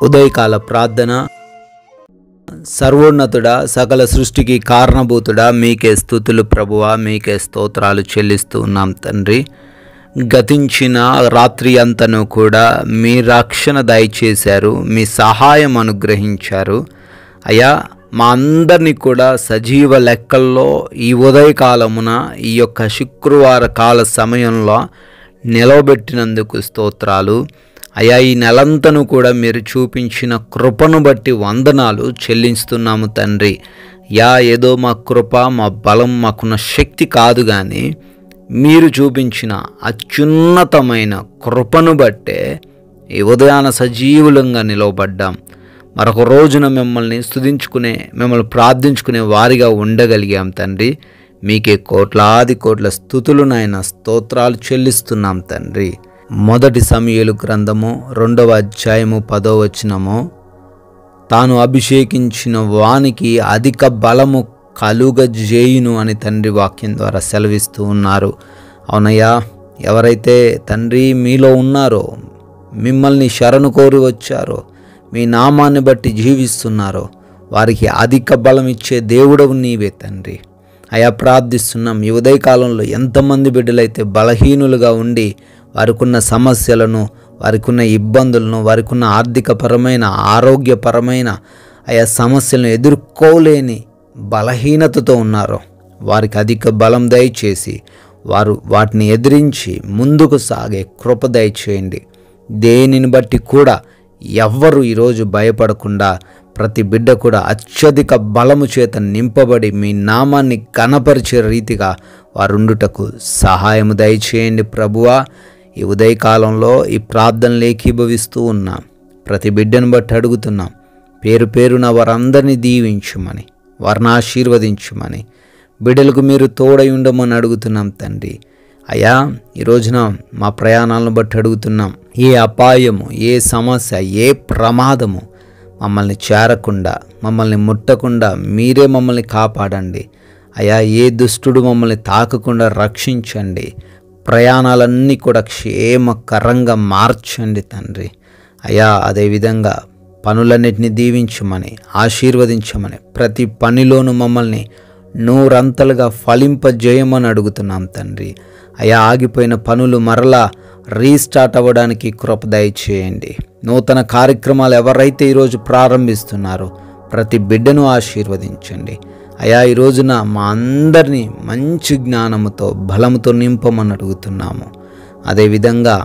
ఉదయకాల ప్రార్థన. సర్వోన్నతుడా, సకల సృష్టికి కారణభూతుడా, మీకే స్తుతులు ప్రభువా, మీకే స్తోత్రాలు చెల్లిస్తూ ఉన్నాం తండ్రి. గతించిన రాత్రి అంతను కూడా మీ రక్షణ దయచేశారు, మీ సహాయం అనుగ్రహించారు. అయ్యా, మా అందరినీ కూడా సజీవ లెక్కల్లో ఈ ఉదయకాలమున ఈ యొక్క శుక్రవార కాల సమయంలో నిలవబెట్టినందుకు స్తోత్రాలు. అయ్యా, ఈ నెలంతను కూడా మీరు చూపించిన కృపను బట్టి వందనాలు చెల్లిస్తున్నాము తండ్రి. ఏదో మా కృప, మా బలం, మాకున్న శక్తి కాదు, కానీ మీరు చూపించిన అత్యున్నతమైన కృపను బట్టే ఈ ఉదయాన సజీవులంగా నిలవబడ్డాం. మరొక రోజున మిమ్మల్ని స్తుతించుకునే, మిమ్మల్ని ప్రార్థించుకునే వారిగా ఉండగలిగాం తండ్రి. మీకే కోట్లాది కోట్ల స్తుతులు నాయన, స్తోత్రాలు చెల్లిస్తున్నాం తండ్రి. మొదటి సమూయేలు గ్రంథము 2వ అధ్యాయము 10వ వచనము, తాను అభిషేకించిన వానికి అధిక బలము కలుగజేయును అని తండ్రి వాక్యం ద్వారా సెలవిస్తూ ఉన్నారు. అవునయ్యా, ఎవరైతే తండ్రి మీలో ఉన్నారో, మిమ్మల్ని శరణు కోరి వచ్చారో, మీ నామాన్ని బట్టి జీవిస్తున్నారో, వారికి అధిక బలం ఇచ్చే దేవుడవు నీవే తండ్రి. అయా, ప్రార్థిస్తున్నాం. ఈ ఉదయకాలంలో ఎంతమంది బిడ్డలైతే బలహీనులుగా ఉండి వారికున్న సమస్యలను, వారికున్న ఇబ్బందులను, వారికున్న ఆర్థికపరమైన, ఆరోగ్యపరమైన ఆయా సమస్యలను ఎదుర్కోలేని బలహీనతతో ఉన్నారో, వారికి అధిక బలం దయచేసి వారు వాటిని ఎదిరించి ముందుకు సాగే కృప దయచేయండి. దేనిని బట్టి కూడా ఎవ్వరు ఈరోజు భయపడకుండా, ప్రతి బిడ్డ కూడా అత్యధిక బలము చేత నింపబడి మీ నామాన్ని ఘనపరిచే రీతిగా వారుండుటకు సహాయము దయచేయండి ప్రభువా. ఈ ఉదయకాలంలో ఈ ప్రార్థనలు ఏకీభవిస్తూ ఉన్నాం. ప్రతి బిడ్డను బట్టి అడుగుతున్నాం, పేరు పేరున వారందరినీ దీవించుమని, వారిని ఆశీర్వదించుమని, బిడ్డలకు మీరు తోడై ఉండమని అడుగుతున్నాం తండ్రి. అయ్యా, ఈ రోజున మా ప్రయాణాలను బట్టి అడుగుతున్నాం, ఏ అపాయము, ఏ సమస్య, ఏ ప్రమాదము మమ్మల్ని చేరకుండా, మమ్మల్ని ముట్టకుండా మీరే మమ్మల్ని కాపాడండి. అయ్యా, ఏ దుష్టుడు మమ్మల్ని తాకకుండా రక్షించండి. ప్రయాణాలన్నీ కూడా క్షేమకరంగా మార్చండి తండ్రి. అయ్యా, అదేవిధంగా పనులన్నిటిని దీవించమని, ఆశీర్వదించమని, ప్రతి పనిలోనూ మమ్మల్ని నూరంతలుగా ఫలింపజేయమని అడుగుతున్నాం తండ్రి. అయ్యా, ఆగిపోయిన పనులు మరలా రీస్టార్ట్ అవ్వడానికి కృప దయచేయండి. నూతన కార్యక్రమాలు ఎవరైతే ఈరోజు ప్రారంభిస్తున్నారో ప్రతి బిడ్డను ఆశీర్వదించండి. అయ్యా, ఈ రోజున మా అందరినీ మంచి జ్ఞానముతో, బలముతో నింపమని అడుగుతున్నాము. అదేవిధంగా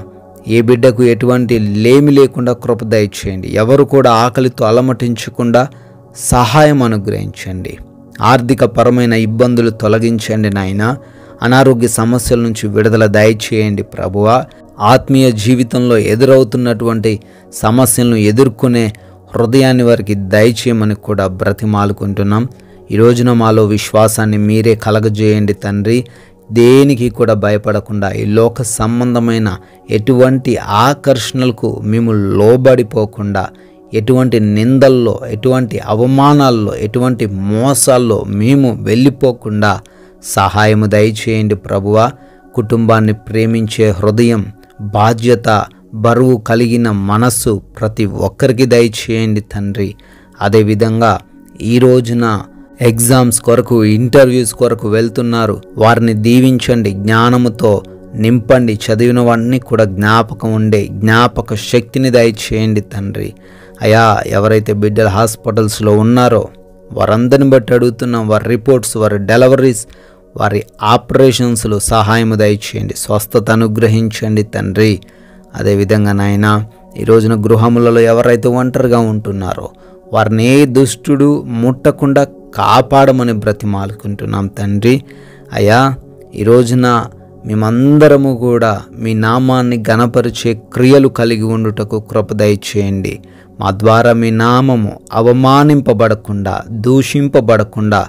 ఏ బిడ్డకు ఎటువంటి లేమి లేకుండా కృప దయచేయండి. ఎవరు కూడా ఆకలితో అలమటించకుండా సహాయం అనుగ్రహించండి. ఆర్థిక పరమైన ఇబ్బందులు తొలగించండి నాయనా. అనారోగ్య సమస్యల నుంచి విడుదల దయచేయండి ప్రభువా. ఆత్మీయ జీవితంలో ఎదురవుతున్నటువంటి సమస్యలను ఎదుర్కొనే హృదయాన్ని వారికి దయచేయమని కూడా బ్రతిమాలుకుంటున్నాం. ఈ రోజున మాలో విశ్వాసాన్ని మీరే కలగజేయండి తండ్రి. దేనికి కూడా భయపడకుండా, ఈ లోక సంబంధమైన ఎటువంటి ఆకర్షణలకు మేము లోబడిపోకుండా, ఎటువంటి నిందల్లో, ఎటువంటి అవమానాల్లో, ఎటువంటి మోసాల్లో మేము వెళ్ళిపోకుండా సహాయము దయచేయండి ప్రభువా. కుటుంబాన్ని ప్రేమించే హృదయం, బాధ్యత, బరువు కలిగిన మనస్సు ప్రతి ఒక్కరికి దయచేయండి తండ్రి. అదేవిధంగా ఈ రోజున ఎగ్జామ్స్ కొరకు, ఇంటర్వ్యూస్ కొరకు వెళ్తున్నారు, వారిని దీవించండి, జ్ఞానముతో నింపండి. చదివినవన్నీ కూడా జ్ఞాపకం ఉండే జ్ఞాపక శక్తిని దయచేయండి తండ్రి. అయా, ఎవరైతే బిడ్డలు హాస్పిటల్స్లో ఉన్నారో వారందరిని బట్టి అడుగుతున్నాం, వారి రిపోర్ట్స్, వారి డెలివరీస్, వారి ఆపరేషన్స్లో సహాయము దయచేయండి, స్వస్థత అనుగ్రహించండి తండ్రి. అదేవిధంగా నాయన, ఈ రోజున గృహములలో ఎవరైతే ఒంటరిగా ఉంటున్నారో వారిని ఏ దుష్టుడు ముట్టకుండా కాపాడమని బ్రతిమాలుకుంటున్నాం తండ్రి. అయ్యా, ఈ రోజున మేమందరము కూడా మీ నామాన్ని ఘనపరిచే క్రియలు కలిగి ఉండుటకు కృప దయచేయండి. మా ద్వారా మీ నామము అవమానింపబడకుండా, దూషింపబడకుండా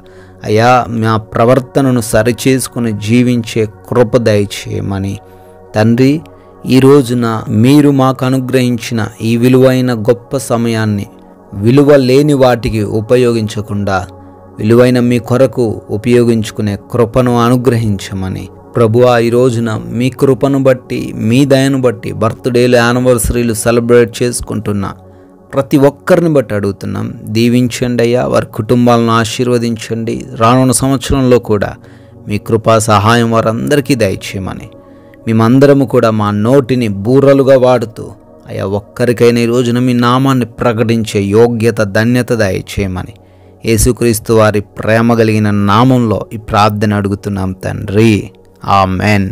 అయ్యా, మా ప్రవర్తనను సరిచేసుకుని జీవించే కృప దయచేయమని తండ్రి. ఈ రోజున మీరు మాకు అనుగ్రహించిన ఈ విలువైన గొప్ప సమయాన్ని విలువ లేని వాటికి ఉపయోగించకుండా విలువైన మీ కొరకు ఉపయోగించుకునే కృపను అనుగ్రహించమని ప్రభువా, ఈ రోజున మీ కృపను బట్టి, మీ దయను బట్టి బర్త్డేలు, యానివర్సరీలు సెలబ్రేట్ చేసుకుంటున్న ప్రతి ఒక్కరిని బట్టి అడుగుతున్నాం. దీవించండి అయ్యా, వారి కుటుంబాలను ఆశీర్వదించండి. రానున్న సంవత్సరంలో కూడా మీ కృపా సహాయం వారందరికీ దయచేయమని, మేమందరము కూడా మా నోటిని బూరలుగా వాడుతూ అయ్యా ఒక్కరికైనా ఈ రోజున మీ నామాన్ని ప్రకటించే యోగ్యత, ధన్యత దయచేయమని యేసుక్రీస్తు వారి ప్రేమ కలిగిన నామంలో ఈ ప్రార్థన అడుగుతున్నాం తండ్రి. ఆమెన్.